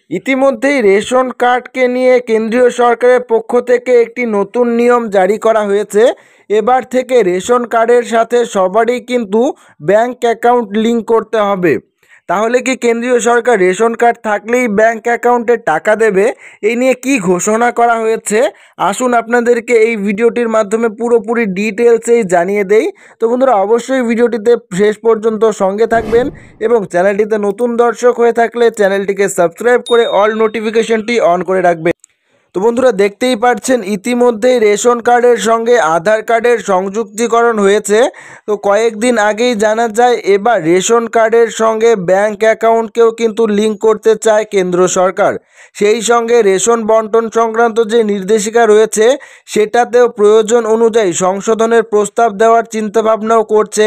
ইতিমধ্যেই রেশন কার্ডকে নিয়ে কেন্দ্রীয় সরকারের পক্ষ থেকে একটি নতুন নিয়ম জারি করা হয়েছে। এবার থেকে রেশন কার্ডের সাথে সবারই কিন্তু ব্যাংক অ্যাকাউন্ট লিঙ্ক করতে হবে। তাহলে কি কেন্দ্রীয় সরকার রেশন কার্ড থাকলেই ব্যাংক অ্যাকাউন্টে টাকা দেবে? এই নিয়ে কি ঘোষণা করা হয়েছে, আসুন আপনাদেরকে এই ভিডিওটির মাধ্যমে পুরোপুরি ডিটেলসেই জানিয়ে দেই। তো বন্ধুরা, অবশ্যই ভিডিওটিতে শেষ পর্যন্ত সঙ্গে থাকবেন এবং চ্যানেলটিতে নতুন দর্শক হয়ে থাকলে চ্যানেলটিকে সাবস্ক্রাইব করে অল নোটিফিকেশনটি অন করে রাখবেন। তো বন্ধুরা, দেখতেই পাচ্ছেন ইতিমধ্যেই রেশন কার্ডের সঙ্গে আধার কার্ডের সংযুক্তিকরণ হয়েছে। তো কয়েকদিন আগেই জানা যায় এবার রেশন কার্ডের সঙ্গে ব্যাংক অ্যাকাউন্টকেও কিন্তু লিঙ্ক করতে চায় কেন্দ্র সরকার। সেই সঙ্গে রেশন বন্টন সংক্রান্ত যে নির্দেশিকা রয়েছে সেটাতেও প্রয়োজন অনুযায়ী সংশোধনের প্রস্তাব দেওয়ার চিন্তাভাবনাও করছে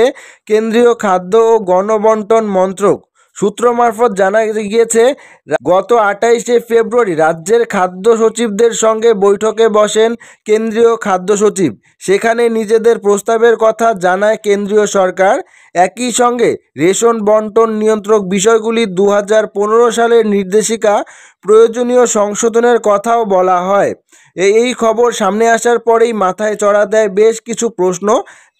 কেন্দ্রীয় খাদ্য ও গণবন্টন মন্ত্রক। সূত্র মারফত জানা গিয়েছে, গত 28শে ফেব্রুয়ারি রাজ্যের খাদ্য সচিবদের সঙ্গে বৈঠকে বসেন কেন্দ্রীয় খাদ্য সচিব। সেখানে নিজেদের প্রস্তাবের কথা জানায় কেন্দ্রীয় সরকার। একই সঙ্গে রেশন বন্টন নিয়ন্ত্রক বিষয়গুলি 2015 সালের নির্দেশিকা প্রয়োজনীয় সংশোধনের কথাও বলা হয়। এই খবর সামনে আসার পরেই মাথায় চড়া দেয় বেশ কিছু প্রশ্ন।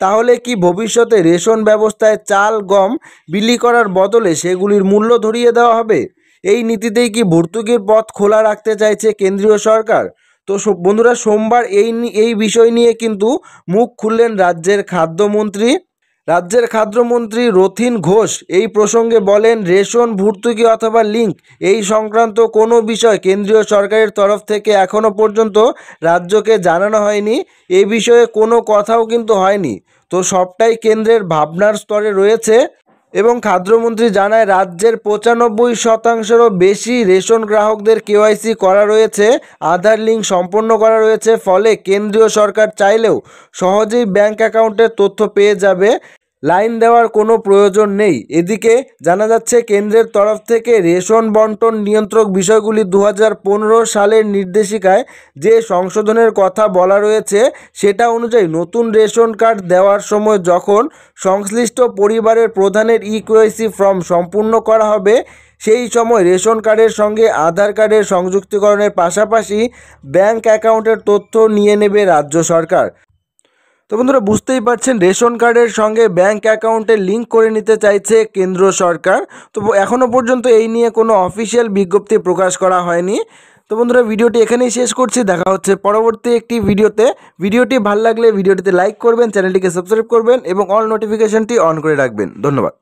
তাহলে কি ভবিষ্যতে রেশন ব্যবস্থায় চাল গম বিলি করার বদলে সেগুলির মূল্য ধরিয়ে দেওয়া হবে? এই নীতিতেই কি ভর্তুকির পথ খোলা রাখতে চাইছে কেন্দ্রীয় সরকার? তো বন্ধুরা, সোমবার এই বিষয় নিয়ে কিন্তু মুখ খুললেন রাজ্যের খাদ্যমন্ত্রী রথীন ঘোষ। এই প্রসঙ্গে বলেন, রেশন ভর্তুকি অথবা লিঙ্ক এই সংক্রান্ত কোনো বিষয় কেন্দ্রীয় সরকারের তরফ থেকে এখনও পর্যন্ত রাজ্যকে জানানো হয়নি। এই বিষয়ে কোনো কথাও কিন্তু হয়নি। তো সবটাই কেন্দ্রের ভাবনার স্তরে রয়েছে। এবং খাদ্যমন্ত্রী জানায়, রাজ্যের 95%-রও বেশি রেশন গ্রাহকদের কেওয়াইসি করা রয়েছে, আধার লিঙ্ক সম্পন্ন করা রয়েছে। ফলে কেন্দ্রীয় সরকার চাইলেও সহজেই ব্যাংক অ্যাকাউন্টের তথ্য পেয়ে যাবে, লাইন দেওয়ার কোনো প্রয়োজন নেই। এদিকে জানা যাচ্ছে কেন্দ্রের তরফ থেকে রেশন বন্টন নিয়ন্ত্রক বিষয়গুলি 2015 সালের নির্দেশিকায় যে সংশোধনের কথা বলা রয়েছে সেটা অনুযায়ী নতুন রেশন কার্ড দেওয়ার সময় যখন সংশ্লিষ্ট পরিবারের প্রধানের ইকেওয়াইসি ফর্ম সম্পূর্ণ করা হবে, সেই সময় রেশন কার্ডের সঙ্গে আধার কার্ডের সংযুক্তিকরণের পাশাপাশি ব্যাংক অ্যাকাউন্টের তথ্য নিয়ে নেবে রাজ্য সরকার। তো বন্ধুরা, বুঝতেই পারছেন রেশন কার্ডের সঙ্গে ব্যাংক অ্যাকাউন্টে লিঙ্ক করে নিতে চাইছে কেন্দ্র সরকার। তো এখনও পর্যন্ত এই নিয়ে কোনো অফিসিয়াল বিজ্ঞপ্তি প্রকাশ করা হয়নি। তো বন্ধুরা, ভিডিওটি এখানেই শেষ করছি। দেখা হচ্ছে পরবর্তী একটি ভিডিওতে। ভিডিওটি ভালো লাগলে ভিডিওটিতে লাইক করবেন, চ্যানেলটিকে সাবস্ক্রাইব করবেন এবং অল নোটিফিকেশনটি অন করে রাখবেন। ধন্যবাদ।